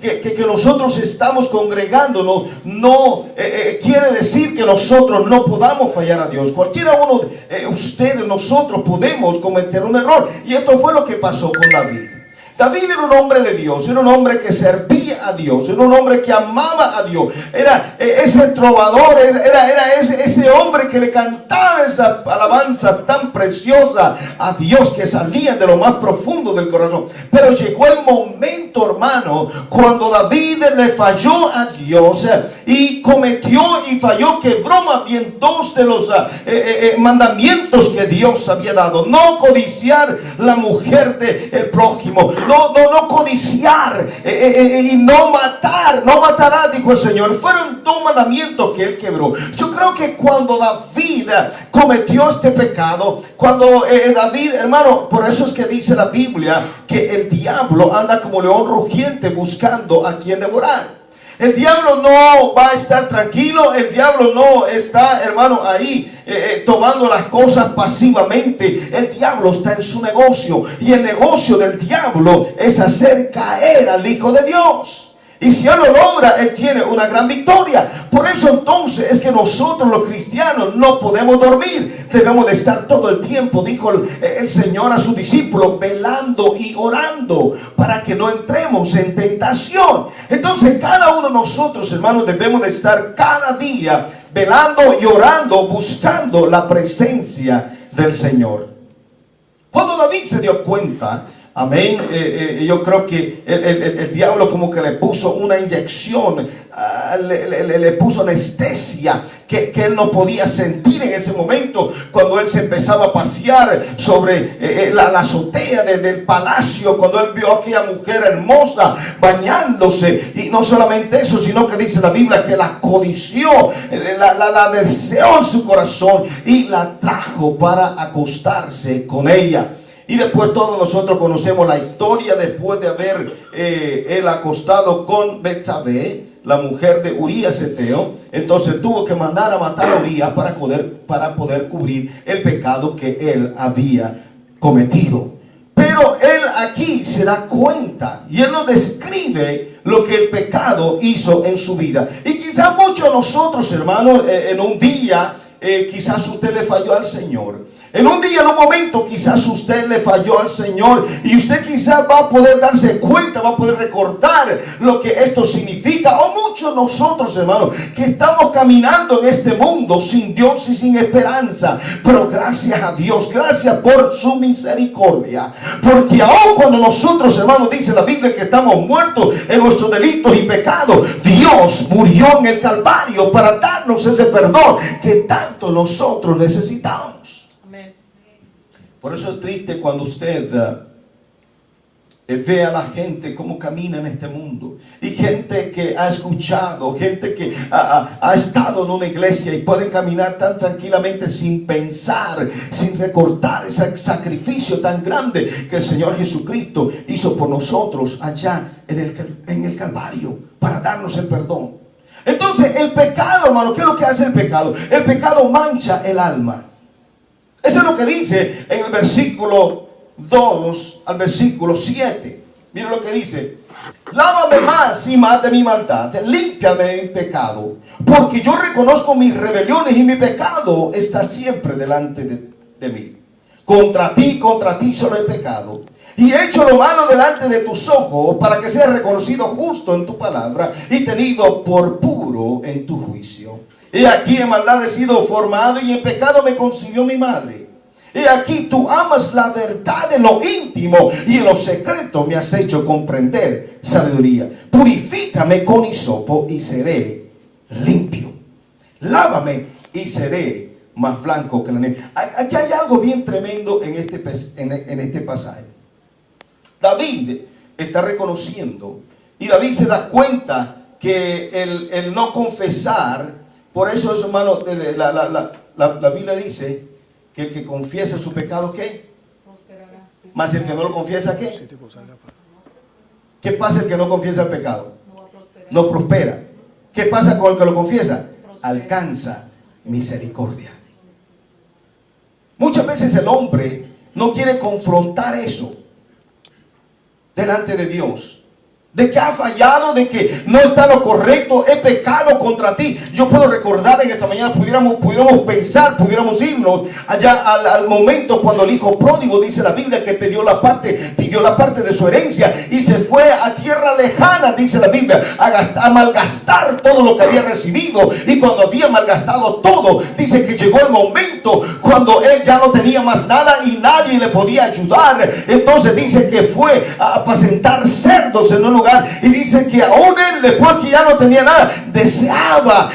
que nosotros estamos congregándonos no quiere decir que nosotros no podamos fallar a Dios. Cualquiera uno, ustedes, nosotros podemos cometer un error. Y esto fue lo que pasó con David. David era un hombre de Dios, era un hombre que servía a Dios, era un hombre que amaba a Dios, era ese trovador, era ese hombre que le cantaba esa alabanza tan preciosa a Dios que salía de lo más profundo del corazón. Pero llegó el momento, hermano, cuando David le falló a Dios y cometió y falló, quebró más bien dos de los mandamientos que Dios había dado: no codiciar la mujer del prójimo, no codiciar y no matar. No matarás, dijo el Señor. Fueron dos mandamientos que él quebró. Yo creo que cuando David cometió este pecado, cuando David, hermano, por eso es que dice la Biblia que el diablo anda como león rugiente buscando a quien devorar. El diablo no va a estar tranquilo. El diablo no está, hermano, ahí tomando las cosas pasivamente. El diablo está en su negocio, y el negocio del diablo es hacer caer al Hijo de Dios. Y si él lo logra, él tiene una gran victoria. Por eso entonces es que nosotros los cristianos no podemos dormir. Debemos de estar todo el tiempo, dijo el Señor a sus discípulos, velando y orando para que no entremos en tentación. Entonces cada uno de nosotros, hermanos, debemos de estar cada día velando y orando, buscando la presencia del Señor. Cuando David se dio cuenta, amén, yo creo que el diablo como que le puso una inyección, le puso anestesia que él no podía sentir en ese momento. Cuando él se empezaba a pasear sobre la azotea del palacio, cuando él vio a aquella mujer hermosa bañándose, y no solamente eso, sino que dice la Biblia que la codició, la deseó en su corazón y la trajo para acostarse con ella. Y después todos nosotros conocemos la historia. Después de haber él acostado con Betsabé, la mujer de Urías Eteo, entonces tuvo que mandar a matar a Urías para poder cubrir el pecado que él había cometido. Pero él aquí se da cuenta y él nos describe lo que el pecado hizo en su vida. Y quizás muchos de nosotros, hermanos, en un día quizás usted le falló al Señor. En un día, en un momento, quizás usted le falló al Señor, y usted quizás va a poder darse cuenta, va a poder recordar lo que esto significa. O muchos de nosotros, hermanos, que estamos caminando en este mundo sin Dios y sin esperanza. Pero gracias a Dios, gracias por su misericordia, porque aun cuando nosotros, hermanos, dice la Biblia que estamos muertos en nuestros delitos y pecados, Dios murió en el Calvario para darnos ese perdón que tanto nosotros necesitamos. Por eso es triste cuando usted ve a la gente cómo camina en este mundo, y gente que ha escuchado, gente que ha estado en una iglesia y pueden caminar tan tranquilamente sin pensar, sin recordar ese sacrificio tan grande que el Señor Jesucristo hizo por nosotros allá en el Calvario para darnos el perdón. Entonces el pecado, hermano, ¿qué es lo que hace el pecado? El pecado mancha el alma. Eso es lo que dice en el versículo 2 al versículo 7. Mira lo que dice: lávame más y más de mi maldad, límpiame de mi pecado, porque yo reconozco mis rebeliones y mi pecado está siempre delante de mí. Contra ti solo he pecado y he hecho lo malo delante de tus ojos, para que seas reconocido justo en tu palabra y tenido por puro en tu juicio. He aquí en maldad he sido formado, y en pecado me concibió mi madre. He aquí tú amas la verdad en lo íntimo, y en lo secreto me has hecho comprender sabiduría. Purifícame con hisopo y seré limpio. Lávame y seré más blanco que la nieve. Aquí hay algo bien tremendo en este pasaje. David está reconociendo, y David se da cuenta que el no confesar. Por eso, hermano, la Biblia dice que el que confiesa su pecado, ¿qué? Prosperará. Mas el que no lo confiesa, ¿qué? ¿Qué pasa el que no confiesa el pecado? No prospera. ¿Qué pasa con el que lo confiesa? Alcanza misericordia. Muchas veces el hombre no quiere confrontar eso delante de Dios. de que ha fallado, de que no está lo correcto, he pecado contra ti. Yo puedo recordar en esta mañana, pudiéramos pensar, pudiéramos irnos allá al momento cuando el hijo pródigo, dice la Biblia, que pidió la parte de su herencia y se fue a tierra lejana, dice la Biblia, a malgastar todo lo que había recibido. Y cuando había malgastado todo, dice que llegó el momento cuando él ya no tenía más nada y nadie le podía ayudar. Entonces dice que fue a apacentar cerdos en un lugar, y dice que aún él, después que ya no tenía nada, deseaba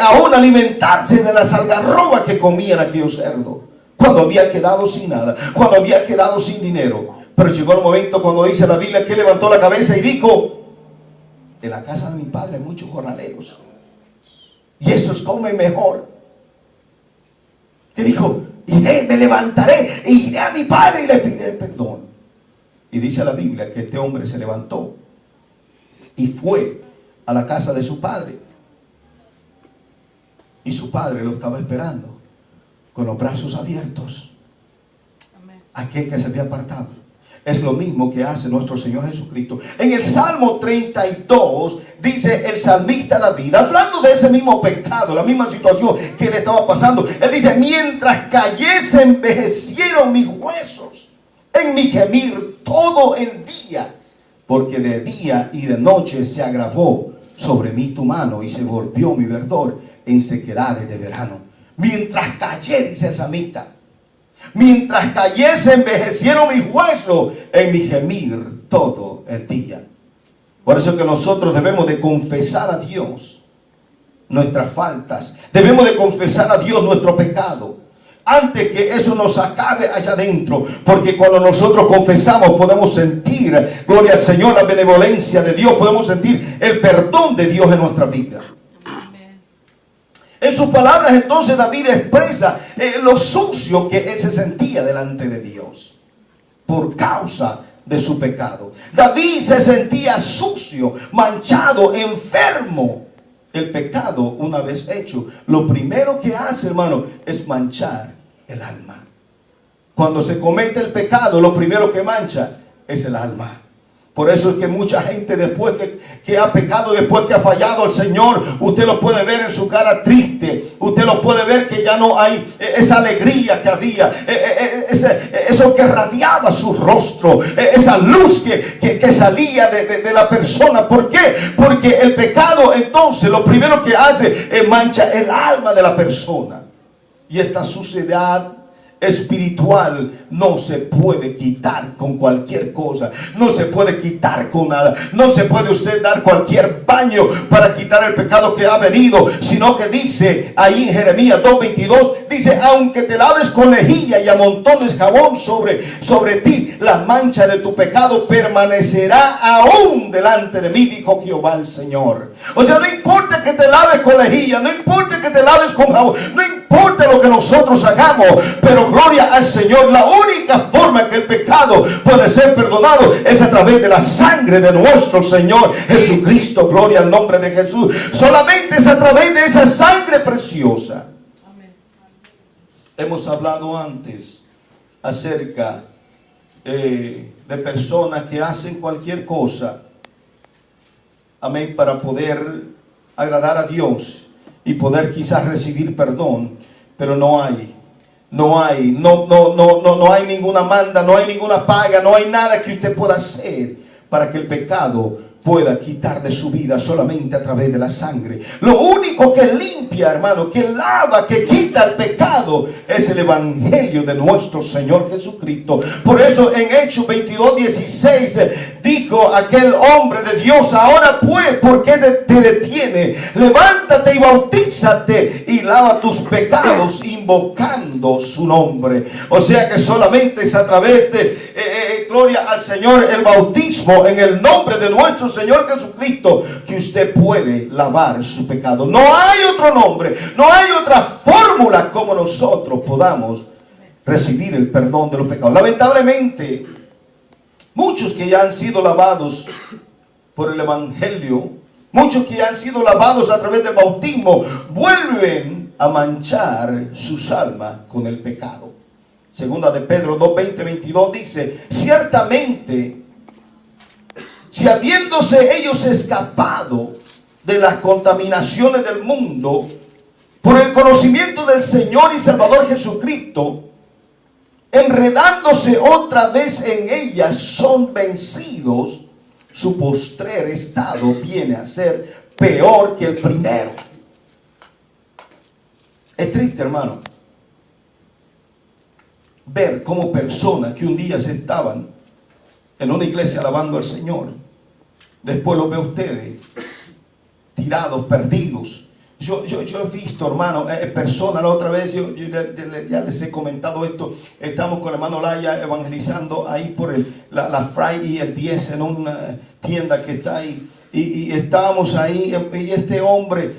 aún alimentarse de las algarrobas que comían aquellos cerdos, cuando había quedado sin nada, cuando había quedado sin dinero. Pero llegó el momento cuando dice la Biblia que levantó la cabeza y dijo: en la casa de mi padre hay muchos jornaleros y esos comen mejor. Que dijo: iré, me levantaré e iré a mi padre y le pediré perdón. Y dice la Biblia que este hombre se levantó y fue a la casa de su padre. Y su padre lo estaba esperando con los brazos abiertos. Amén. Aquel que se había apartado. Es lo mismo que hace nuestro Señor Jesucristo. En el Salmo 32 dice el salmista David, hablando de ese mismo pecado, la misma situación que le estaba pasando, él dice: mientras callé se envejecieron mis huesos, en mi gemir todo el día, porque de día y de noche se agravó sobre mí tu mano y se volvió mi verdor en sequedades de verano. Mientras callé, dice el salmista, mientras callé se envejecieron mis huesos, en mi gemir todo el día. Por eso que nosotros debemos de confesar a Dios nuestras faltas, debemos de confesar a Dios nuestro pecado, antes que eso nos acabe allá adentro. Porque cuando nosotros confesamos, podemos sentir, gloria al Señor, la benevolencia de Dios, podemos sentir el perdón de Dios en nuestra vida. En sus palabras entonces David expresa lo sucio que él se sentía delante de Dios por causa de su pecado. David se sentía sucio, manchado, enfermo. El pecado, una vez hecho, lo primero que hace, hermano, es manchar el alma. Cuando se comete el pecado, lo primero que mancha es el alma. Por eso es que mucha gente, después que ha pecado, después que ha fallado al Señor, usted lo puede ver en su cara triste. Usted lo puede ver que ya no hay esa alegría que había, eso que radiaba su rostro, esa luz que salía de la persona. ¿Por qué? Porque el pecado entonces lo primero que hace es mancha el alma de la persona. Y esta suciedad espiritual no se puede quitar con cualquier cosa, no se puede quitar con nada, no se puede usted dar cualquier baño para quitar el pecado que ha venido, sino que dice ahí en Jeremías 2:22, dice: aunque te laves con lejía y amontones jabón sobre ti, la mancha de tu pecado permanecerá aún delante de mí, dijo Jehová el Señor. O sea, no importa que te laves con lejía, no importa que te laves con jabón, no importa lo que nosotros hagamos, pero gloria al Señor, la única forma que el pecado puede ser perdonado es a través de la sangre de nuestro Señor Jesucristo. Gloria al nombre de Jesús. Solamente es a través de esa sangre preciosa. Amén. Hemos hablado antes acerca de personas que hacen cualquier cosa, amén, para poder agradar a Dios y poder quizás recibir perdón, pero no hay ninguna manda, no hay ninguna paga, no hay nada que usted pueda hacer para que el pecado pueda quitar de su vida, solamente a través de la sangre. Lo único que limpia, hermano, que lava, que quita el pecado, es el evangelio de nuestro Señor Jesucristo. Por eso en Hechos 22:16 dijo aquel hombre de Dios: ahora pues, ¿por qué te detiene? Levántate y bautízate y lava tus pecados invocando su nombre. O sea que solamente es a través de gloria al Señor, el bautismo en el nombre de nuestro Señor Jesucristo, que usted puede lavar su pecado. No hay otro nombre, no hay otra fórmula como nosotros podamos recibir el perdón de los pecados. Lamentablemente, muchos que ya han sido lavados por el evangelio, muchos que ya han sido lavados a través del bautismo, vuelven a manchar sus almas con el pecado. Segunda de Pedro 2:20-22 dice: ciertamente si habiéndose ellos escapado de las contaminaciones del mundo, por el conocimiento del Señor y Salvador Jesucristo, enredándose otra vez en ellas, son vencidos, su postrer estado viene a ser peor que el primero. Es triste, hermano, ver cómo personas que un día se estaban en una iglesia alabando al Señor, después los ve ustedes tirados, perdidos. Yo he visto, hermano, personas. La otra vez ya les he comentado esto. Estamos con el hermano Laya evangelizando ahí por la Fray y el 10 en una tienda que está ahí. Y estábamos ahí, y este hombre,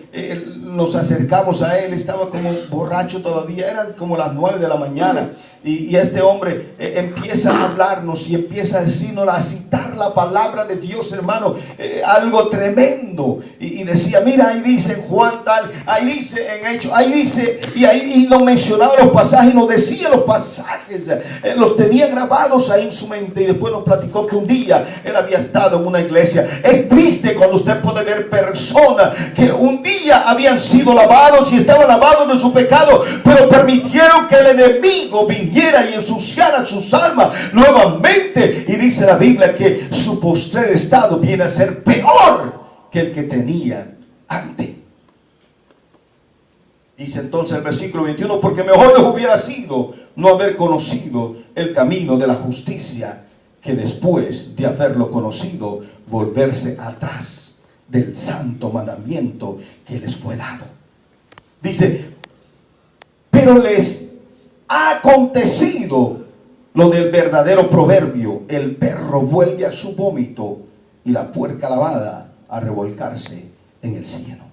nos acercamos a él, estaba como borracho todavía, eran como las 9 de la mañana. Y este hombre empieza a hablarnos y empieza a decirnos, a citar la palabra de Dios, hermano, algo tremendo. Y decía, mira, ahí dice en Juan tal, ahí dice en Hechos, ahí dice, y nos mencionaba los pasajes, nos decía los pasajes, los tenía grabados ahí en su mente. Y después nos platicó que un día él había estado en una iglesia. Es triste cuando usted puede ver personas que un día habían sido lavados y estaban lavados de su pecado, pero permitieron que el enemigo viniera y ensuciara sus almas nuevamente. Y dice la Biblia que su postrer estado viene a ser peor que el que tenían antes. Dice entonces el versículo 21, porque mejor les hubiera sido no haber conocido el camino de la justicia, que después de haberlo conocido, volverse atrás del santo mandamiento que les fue dado. Dice, pero les ha acontecido lo del verdadero proverbio: el perro vuelve a su vómito y la puerca lavada a revolcarse en el cieno.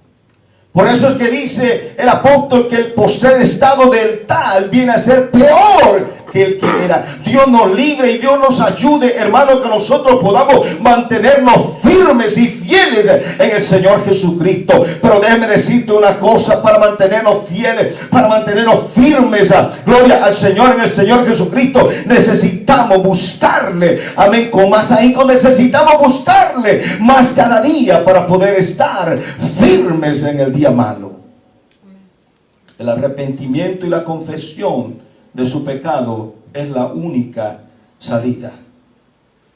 Por eso es que dice el apóstol que el postrer estado del tal viene a ser peor que el que era. Dios nos libre y Dios nos ayude, hermano, que nosotros podamos mantenernos firmes y fieles en el Señor Jesucristo. Pero déjeme decirte una cosa: para mantenernos fieles, para mantenernos firmes, gloria al Señor, en el Señor Jesucristo, necesitamos buscarle, amén, con más ahínco. Necesitamos buscarle más cada día para poder estar firmes en el día malo. El arrepentimiento y la confesión de su pecado es la única salida.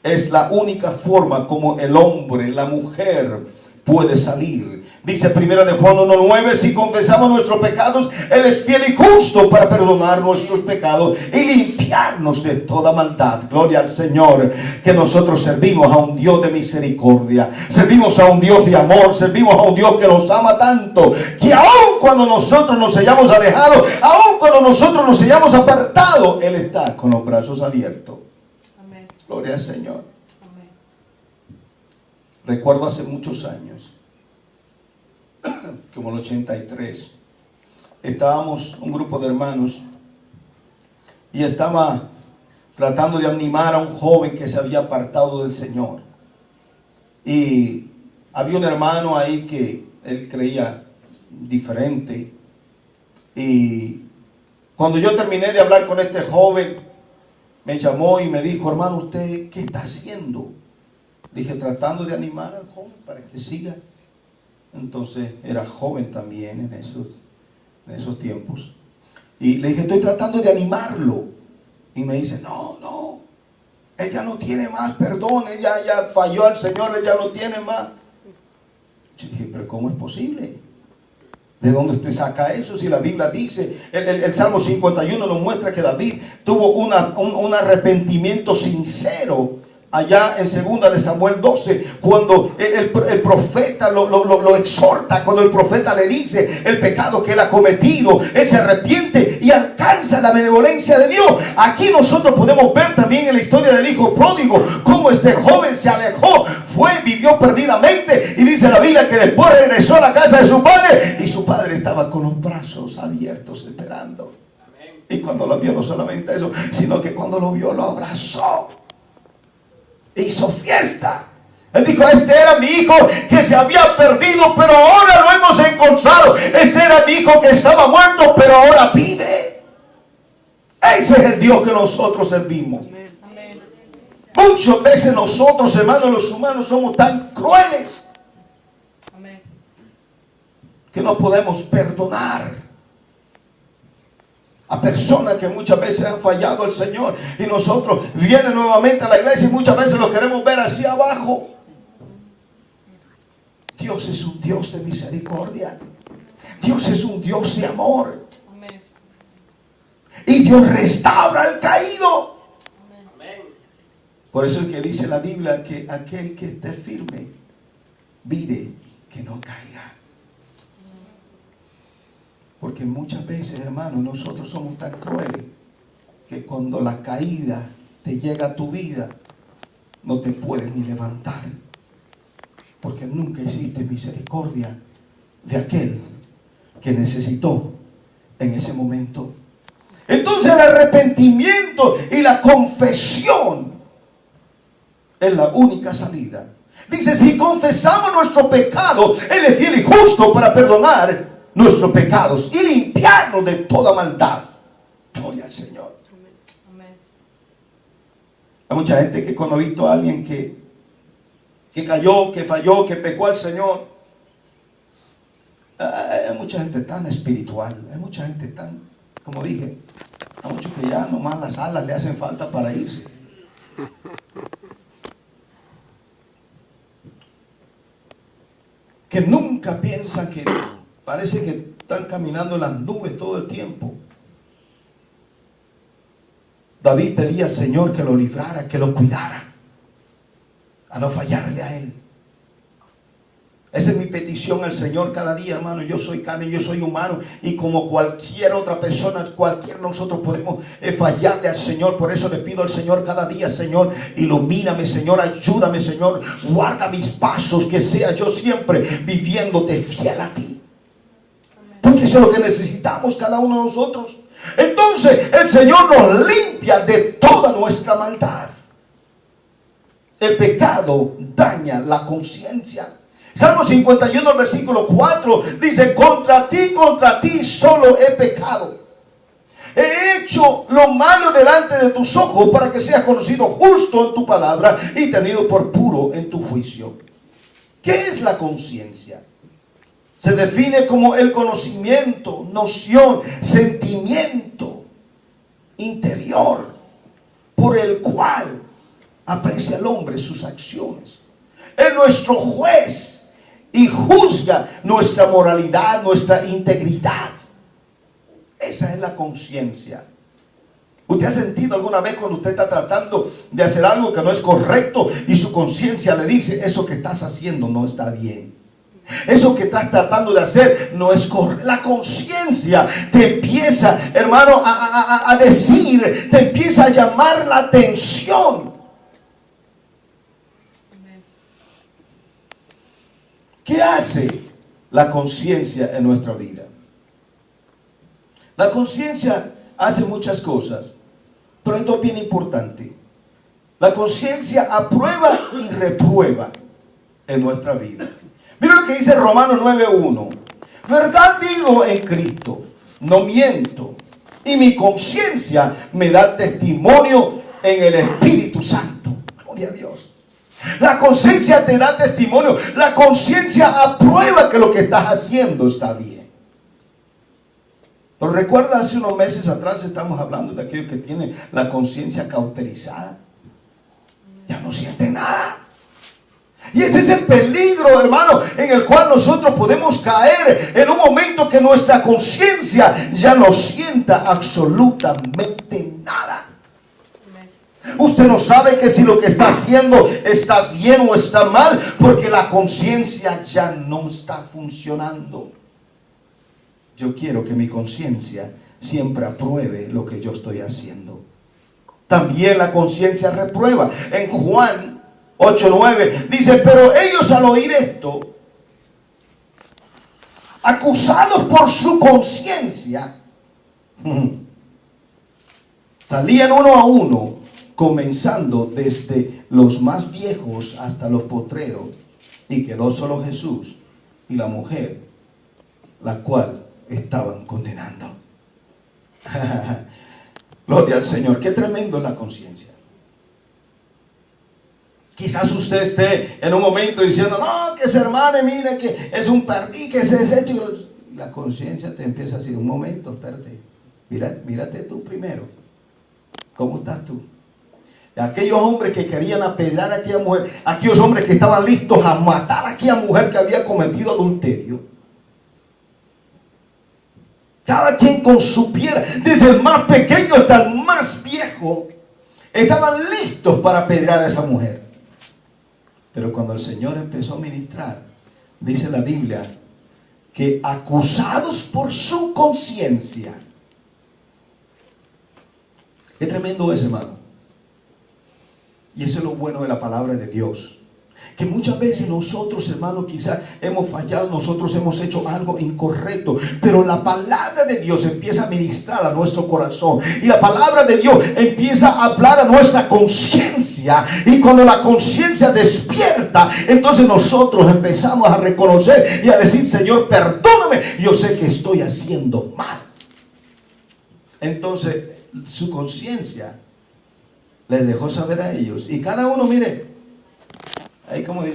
Es la única forma como el hombre, la mujer puede salir. Dice primera de Juan 1:9, si confesamos nuestros pecados, Él es fiel y justo para perdonar nuestros pecados y limpiarnos de toda maldad. Gloria al Señor, que nosotros servimos a un Dios de misericordia, servimos a un Dios de amor, servimos a un Dios que nos ama tanto, que aun cuando nosotros nos hayamos alejado, aun cuando nosotros nos hayamos apartado, Él está con los brazos abiertos. Amén. Gloria al Señor. Amén. Recuerdo hace muchos años, como el 83, estábamos un grupo de hermanos y estaba tratando de animar a un joven que se había apartado del Señor. Y había un hermano ahí que él creía diferente. Y cuando yo terminé de hablar con este joven, me llamó y me dijo: hermano, ¿usted qué está haciendo? Le dije: tratando de animar al joven para que siga. Entonces era joven también en esos tiempos. Y le dije: estoy tratando de animarlo. Y me dice: no, él ya no tiene más perdón, él ya falló al Señor, él ya no tiene más. Yo dije: pero ¿cómo es posible? ¿De dónde usted saca eso? Si la Biblia dice, el Salmo 51 nos muestra que David tuvo un arrepentimiento sincero. Allá en 2 de Samuel 12, cuando el profeta lo exhorta, cuando el profeta le dice el pecado que él ha cometido, él se arrepiente y alcanza la benevolencia de Dios. Aquí nosotros podemos ver también en la historia del hijo pródigo cómo este joven se alejó, vivió perdidamente, y dice la Biblia que después regresó a la casa de su padre y su padre estaba con los brazos abiertos esperando. Y cuando lo vio, no solamente eso, sino que cuando lo vio, lo abrazó. Hizo fiesta. Él dijo: este era mi hijo que se había perdido, pero ahora lo hemos encontrado. Este era mi hijo que estaba muerto, pero ahora vive. Ese es el Dios que nosotros servimos. Muchas veces nosotros, hermanos, los humanos, somos tan crueles que no podemos perdonar a personas que muchas veces han fallado al Señor, y nosotros vienen nuevamente a la iglesia y muchas veces lo queremos ver hacia abajo. Dios es un Dios de misericordia. Dios es un Dios de amor. Y Dios restaura al caído. Por eso es que dice la Biblia que aquel que esté firme, mire que no caiga. Porque muchas veces, hermanos, nosotros somos tan crueles que cuando la caída te llega a tu vida, no te puedes ni levantar. Porque nunca hiciste misericordia de aquel que necesitó en ese momento. Entonces el arrepentimiento y la confesión es la única salida. Dice, si confesamos nuestro pecado, Él es fiel y justo para perdonar nuestros pecados y limpiarnos de toda maldad. Gloria al Señor. Amén. Hay mucha gente que cuando ha visto a alguien que cayó, que falló, que pecó al Señor, hay mucha gente tan espiritual, hay mucha gente tan, como dije, hay muchos que ya nomás las alas le hacen falta para irse. Que nunca piensan, que parece que están caminando en las nubes todo el tiempo. David pedía al Señor que lo librara, que lo cuidara, a no fallarle a Él. Esa es mi petición al Señor cada día, hermano. Yo soy carne, yo soy humano, y como cualquier otra persona, cualquiera de nosotros podemos fallarle al Señor. Por eso le pido al Señor cada día: Señor, ilumíname, Señor, ayúdame, Señor, guarda mis pasos, que sea yo siempre viviéndote fiel a ti. Porque eso es lo que necesitamos cada uno de nosotros. Entonces el Señor nos limpia de toda nuestra maldad. El pecado daña la conciencia. Salmo 51, versículo 4 dice: contra ti solo he pecado. He hecho lo malo delante de tus ojos, para que seas conocido justo en tu palabra y tenido por puro en tu juicio. ¿Qué es la conciencia? Se define como el conocimiento, noción, sentimiento interior por el cual aprecia el hombre sus acciones. Es nuestro juez y juzga nuestra moralidad, nuestra integridad. Esa es la conciencia. ¿Usted ha sentido alguna vez cuando usted está tratando de hacer algo que no es correcto y su conciencia le dice: eso que estás haciendo no está bien? Eso que estás tratando de hacer no es correcto. La conciencia te empieza, hermano, a decir, te empieza a llamar la atención. ¿Qué hace la conciencia en nuestra vida? La conciencia hace muchas cosas, pero esto es bien importante. La conciencia aprueba y reprueba en nuestra vida. Mira lo que dice Romanos 9:1. Verdad digo en Cristo, no miento, y mi conciencia me da testimonio en el Espíritu Santo. Gloria a Dios. La conciencia te da testimonio. La conciencia aprueba que lo que estás haciendo está bien. ¿Lo recuerda? Hace unos meses atrás estamos hablando de aquellos que tienen la conciencia cauterizada. Ya no siente nada. Y ese es el peligro, hermano, en el cual nosotros podemos caer en un momento que nuestra conciencia ya no sienta absolutamente nada. Usted no sabe que si lo que está haciendo está bien o está mal, porque la conciencia ya no está funcionando. Yo quiero que mi conciencia siempre apruebe lo que yo estoy haciendo. También la conciencia reprueba. En Juan 8:9 dice: pero ellos, al oír esto, acusados por su conciencia, salían uno a uno, comenzando desde los más viejos hasta los postreros, y quedó solo Jesús y la mujer, la cual estaban condenando. Gloria al Señor. Qué tremendo es la conciencia. Quizás usted esté en un momento diciendo, no, que ese hermano, mire que es un perdí, que ese es esto. Y la conciencia te empieza a decir, un momento, espérate, mírate tú primero. ¿Cómo estás tú? Aquellos hombres que querían apedrear a aquella mujer, aquellos hombres que estaban listos a matar a aquella mujer que había cometido adulterio. Cada quien con su piedra, desde el más pequeño hasta el más viejo, estaban listos para apedrear a esa mujer. Pero cuando el Señor empezó a ministrar, dice la Biblia, que acusados por su conciencia. Qué tremendo es, hermano. Y eso es lo bueno de la palabra de Dios. Que muchas veces nosotros, hermanos, quizás hemos fallado, nosotros hemos hecho algo incorrecto, pero la palabra de Dios empieza a ministrar a nuestro corazón, y la palabra de Dios empieza a hablar a nuestra conciencia, y cuando la conciencia despierta, entonces nosotros empezamos a reconocer y a decir, Señor, perdóname, yo sé que estoy haciendo mal. Entonces su conciencia les dejó saber a ellos, y cada uno, mire, ahí como dice,